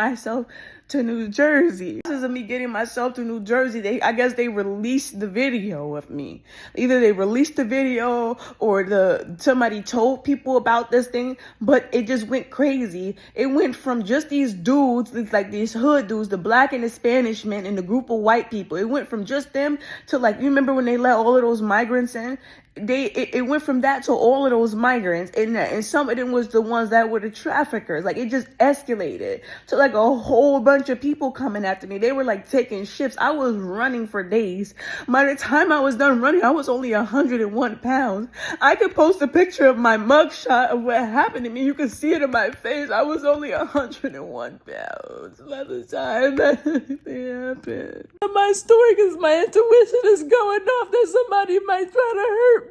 myself to New Jersey. This is me getting myself to New Jersey. I guess they released the video of me. Either they released the video or somebody told people about this thing, but it just went crazy. It went from just these dudes, it's like these hood dudes, the black and the Spanish men and the group of white people. It went from just them to, like, you remember when they let all of those migrants in? It went from that to all of those migrants, and some of them was the ones that were the traffickers. Like, it just escalated to like a whole bunch of people coming after me. They were like taking shifts. I was running for days. By the time I was done running, I was only 101 pounds. I could post a picture of my mugshot of what happened to me. You can see it in my face. I was only 101 pounds by the time that anything happened. My story, because my intuition is going off that somebody might try to hurt me.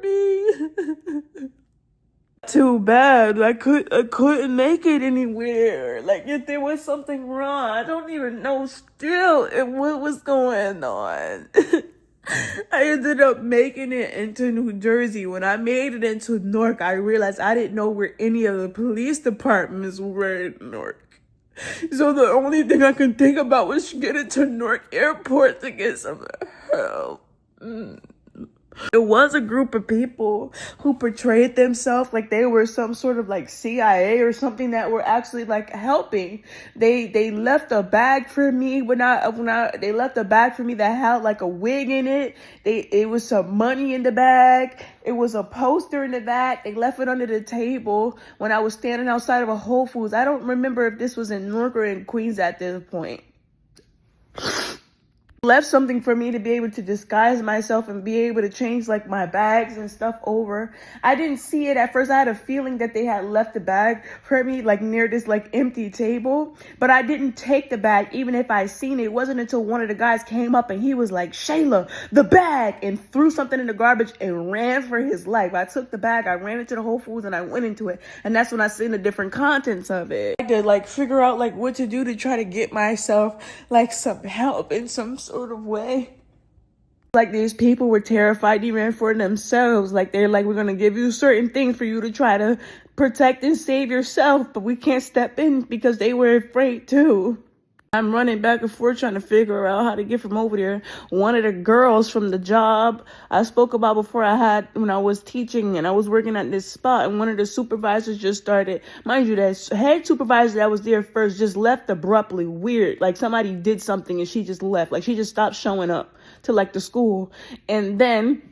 Too bad. I couldn't make it anywhere. Like, if there was something wrong, I don't even know still what was going on. I ended up making it into New Jersey. When I made it into Newark, I realized I didn't know where any of the police departments were in Newark. So the only thing I could think about was getting to Newark Airport to get some help. It was a group of people who portrayed themselves like they were some sort of like CIA or something that were actually like helping. They left a bag for me they left a bag for me that had like a wig in it. It was some money in the bag. It was a poster in the back. They left it under the table when I was standing outside of a Whole Foods. I don't remember if this was in Newark or in Queens at this point. Left something for me to be able to disguise myself and be able to change like my bags and stuff over. I didn't see it at first. I had a feeling that they had left the bag for me like near this like empty table, but I didn't take the bag. Even if I seen it, it wasn't until one of the guys came up and he was like, "Shayla, the bag," and threw something in the garbage and ran for his life. I took the bag, I ran into the Whole Foods and I went into it, and that's when I seen the different contents of it. I had to like figure out like what to do to try to get myself like some help in some sort of way. Like, these people were terrified even for themselves. Like, they're like, "We're gonna give you certain things for you to try to protect and save yourself, but we can't step in," because they were afraid too. I'm running back and forth trying to figure out how to get from over there. One of the girls from the job I spoke about before, when I was teaching and I was working at this spot, and one of the supervisors just started, mind you, that head supervisor that was there first just left abruptly, weird. Like, somebody did something and she just left. Like, she just stopped showing up to like the school. And then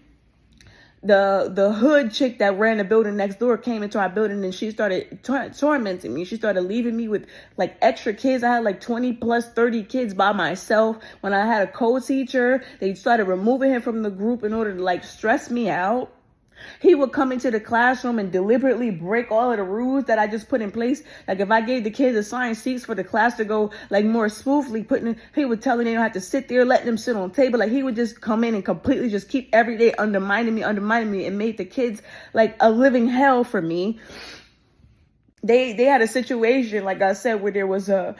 the hood chick that ran the building next door came into our building, and she started tormenting me. She started leaving me with like extra kids. I had like 20 plus 30 kids by myself. When I had a co-teacher, they started removing him from the group in order to like stress me out. He would come into the classroom and deliberately break all of the rules that I just put in place. Like, if I gave the kids assigned seats for the class to go like more smoothly, he would tell them they don't have to sit there, letting them sit on the table. Like, he would just come in and completely just keep every day undermining me, and made the kids like a living hell for me. They had a situation, like I said, where there was a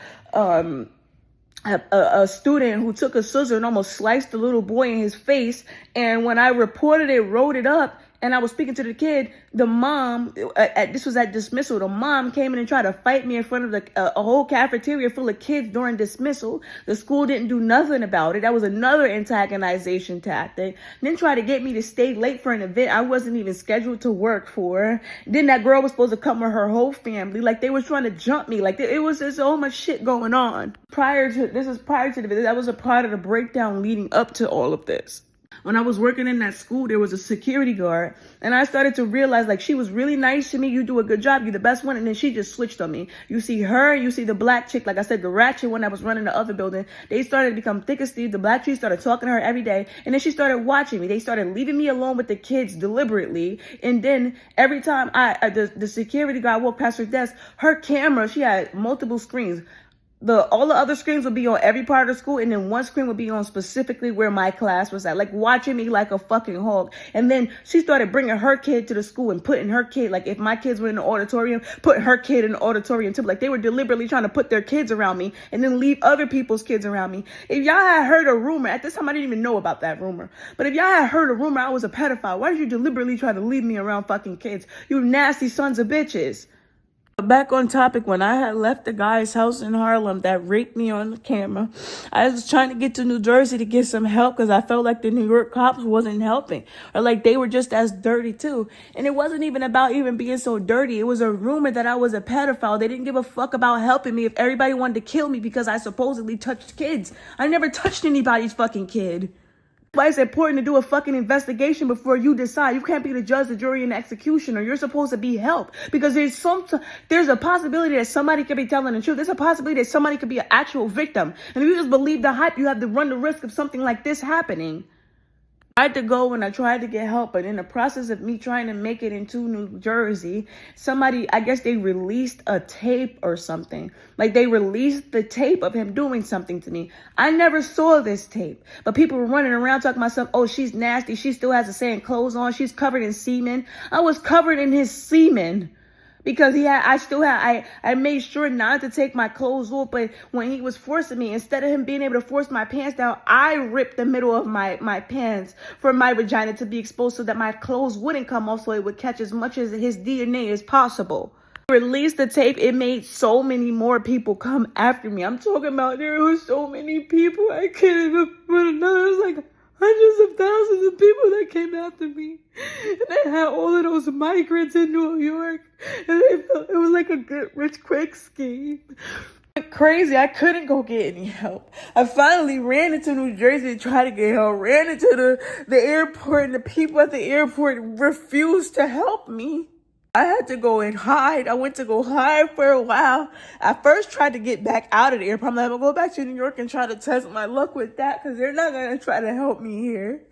student who took a scissor and almost sliced the little boy in his face. And when I reported it, wrote it up, and I was speaking to the kid, the mom, this was at dismissal, the mom came in and tried to fight me in front of a whole cafeteria full of kids during dismissal. The school didn't do nothing about it. That was another antagonization tactic. Then tried to get me to stay late for an event I wasn't even scheduled to work for. Then that girl was supposed to come with her whole family. Like, they were trying to jump me. Like, it was just so much shit going on. Prior to the visit, that was a part of the breakdown leading up to all of this. When I was working in that school, there was a security guard, and I started to realize, like, she was really nice to me. "You do a good job. You're the best one." And then she just switched on me. You see her, you see the black chick, like I said, the ratchet one that was running the other building. They started to become thick as thieves. The black chick started talking to her every day, and then she started watching me. They started leaving me alone with the kids deliberately. And then every time the security guard walked past her desk, her camera, she had multiple screens. All the other screens would be on every part of the school, and then one screen would be on specifically where my class was at, like watching me like a fucking hog. And then she started bringing her kid to the school and putting her kid, like if my kids were in the auditorium, put her kid in the auditorium too. Like, they were deliberately trying to put their kids around me and then leave other people's kids around me. If y'all had heard a rumor, at this time I didn't even know about that rumor, but if y'all had heard a rumor I was a pedophile, why did you deliberately try to leave me around fucking kids? You nasty sons of bitches. Back on topic, when I had left the guy's house in Harlem that raped me on the camera, I was trying to get to New Jersey to get some help because I felt like the New York cops wasn't helping, or like they were just as dirty too. And it wasn't even about even being so dirty. It was a rumor that I was a pedophile. They didn't give a fuck about helping me if everybody wanted to kill me because I supposedly touched kids. I never touched anybody's fucking kid. Why it's important to do a fucking investigation before you decide. You can't be the judge, the jury, and the executioner. You're supposed to be helped because there's a possibility that somebody could be telling the truth. There's a possibility that somebody could be an actual victim. And if you just believe the hype, you have to run the risk of something like this happening. I had to go and I tried to get help, but in the process of me trying to make it into New Jersey, somebody, I guess they released a tape or something. Like they released the tape of him doing something to me. I never saw this tape, but people were running around talking about myself. Oh, she's nasty. She still has the same clothes on. She's covered in semen. I was covered in his semen. Because I made sure not to take my clothes off, but when he was forcing me, instead of him being able to force my pants down, I ripped the middle of my pants for my vagina to be exposed so that my clothes wouldn't come off, so it would catch as much of his DNA as possible. Released the tape, it made so many more people come after me. I'm talking about there were so many people, I can't even put another, it was like hundreds of thousands of people that came after me. And they had all of those migrants in New York. And it was like a get rich quick scheme. Crazy. I couldn't go get any help. I finally ran into New Jersey to try to get help. Ran into the airport, and the people at the airport refused to help me. I had to go and hide. I went to go hide for a while. I first tried to get back out of the airport. I'm like, I'm going to go back to New York and try to test my luck with that because they're not going to try to help me here.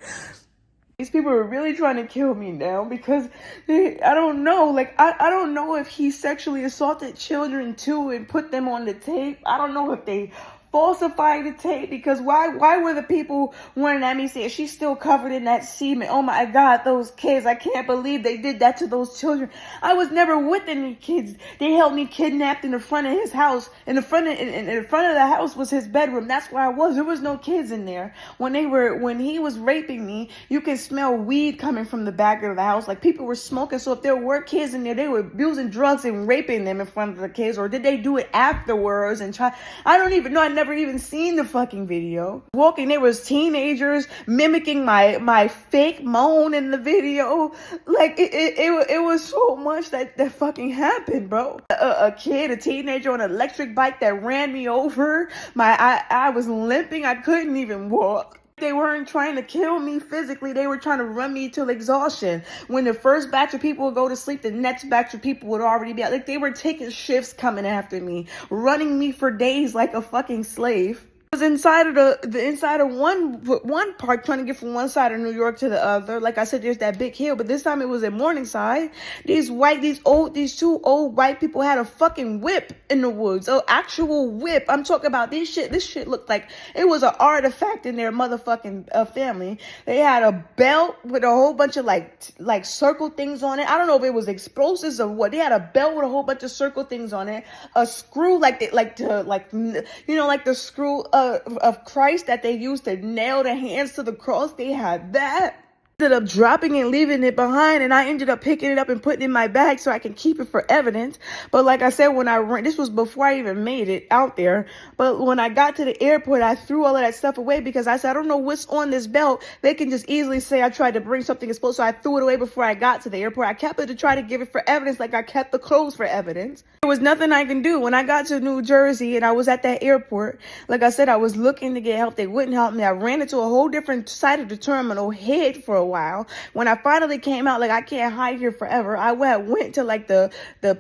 These people are really trying to kill me now because I don't know. Like, I don't know if he sexually assaulted children too and put them on the tape. I don't know if they falsified the tape, because why were the people running at me saying she's still covered in that semen? Oh my God, those kids, I can't believe they did that to those children. I was never with any kids. They held me kidnapped in the front of his house. In the front of the house was his bedroom. That's where I was. There was no kids in there. When he was raping me, you can smell weed coming from the back of the house. Like people were smoking. So if there were kids in there, they were abusing drugs and raping them in front of the kids, or did they do it afterwards and try? I don't even know. I never even seen the fucking video. Walking, there was teenagers mimicking my fake moan in the video. Like it was so much that fucking happened, bro. A teenager on an electric bike that ran me over. I was limping. I couldn't even walk. They weren't trying to kill me physically. They were trying to run me to exhaustion. When the first batch of people would go to sleep, the next batch of people would already be out. Like they were taking shifts coming after me, running me for days like a fucking slave. I was inside of the inside of one park, trying to get from one side of New York to the other. Like I said, there's that big hill, but this time it was in Morningside. These two old white people had a fucking whip in the woods, an actual whip. I'm talking about this shit looked like it was an artifact in their motherfucking family. They had a belt with a whole bunch of like circle things on it. I don't know if it was explosives or what. They had a belt with a whole bunch of circle things on it, a screw like the screw of Christ that they used to nail the hands to the cross. They had that. Ended up dropping and leaving it behind, and I ended up picking it up and putting it in my bag so I can keep it for evidence. But like I said, when I ran, this was before I even made it out there, but when I got to the airport, I threw all of that stuff away because I said, I don't know what's on this belt. They can just easily say I tried to bring something explosive, so I threw it away before I got to the airport. I kept it to try to give it for evidence, like I kept the clothes for evidence. There was nothing I can do. When I got to New Jersey and I was at that airport, like I said, I was looking to get help. They wouldn't help me. I ran into a whole different side of the terminal, hid for a while. When I finally came out, like I can't hide here forever, I went to like the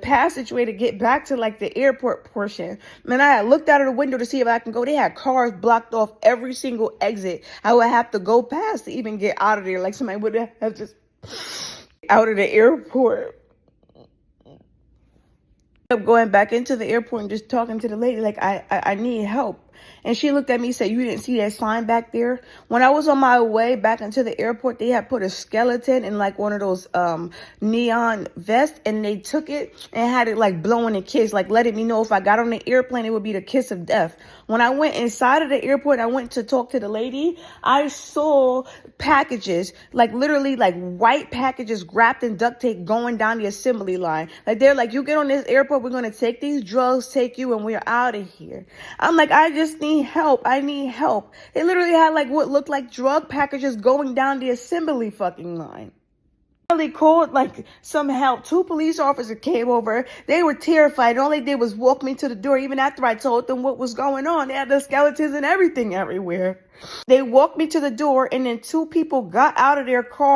passageway to get back to like the airport portion. Man, I had looked out of the window to see if I can go. They had cars blocked off every single exit I would have to go past to even get out of there. Like somebody would have just out of the airport. Up going back into the airport and just talking to the lady like I need help. And she looked at me and said, you didn't see that sign back there? When I was on my way back into the airport, they had put a skeleton in like one of those neon vests, and they took it and had it like blowing a kiss, like letting me know if I got on the airplane, it would be the kiss of death. When I went inside of the airport, I went to talk to the lady. I saw packages, like literally like white packages wrapped in duct tape going down the assembly line. Like they're like, you get on this airport, we're going to take these drugs, take you, and we're out of here. I'm like, I just need help. I need help. They literally had like what looked like drug packages going down the assembly fucking line. They called like some help. 2 police officers came over. They were terrified. All they did was walk me to the door. Even after I told them what was going on, they had the skeletons and everything everywhere. They walked me to the door, and then 2 people got out of their car.